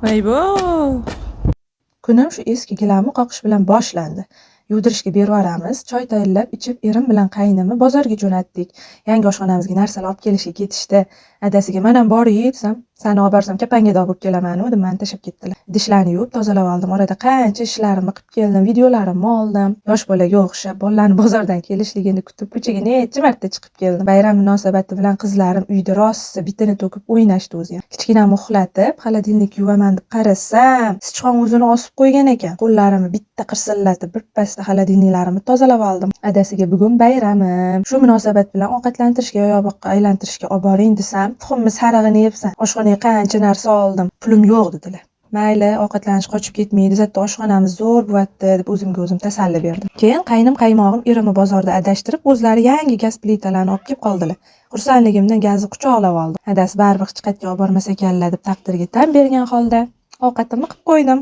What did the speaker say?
Voybo! Kunim shu eski gilamni qoqish bilan boshlandi. Yuvdirishga bervoramiz, choy tayyorlab ichib, erim bilan qaynimni bozorga jo'natdik. Yangi oshxonamizga narsalar olib kelishga ketishdi. Adasiga "Mana boring" desam, "Sani olib borsam kapangada olib kelaman" deb meni tashlab ketdilar. Idishlarni yuvib, tozalab oldim. Orada qancha ishlarimni qilib keldim, videolarimni oldim. Yosh bolaga o'xshab bolalarni bozordan kelishligini kutib, ko'chaga necha marta chiqib keldim. Bayram munosabati bilan qizlarim uyda rosa bitini to'kib o'ynashdi o'zi ham. Kichkinamni uxlatib, xolodilnik yuvaman deb qarasam, sichqon o'zini osib qo'ygan ekan. Qo'llarimni bitta qirsillatib, birpasda xolodilniklarimni tozalab oldim. Adasiga bugun bayramim. Shu munosabat bilan ovqatlantirishga, yoyoqboqqa aylantirishga olib boring desam, "Tuxumni sarig'ini yebsan. Oshxonaga qancha narsa oldim. Pulim yo'q" dedilar. Mayli, ovqatlanish qochib ketmaydi, zatto oshxonamiz zo'r bo'lyapti deb o'zimga o'zim tasalli berdim. Keyin qaynim qaymog'im erimni bozorda adashtirib, o'zlari yangi gaz plitalarni olib kelib qoldilar. Xursandligimdan gazni quchoqlab oldim. Adasi baribir hech qayerga olib bormas ekanlar deb taqdirga tan bergan holda ovqatimni qilib qo'ydim.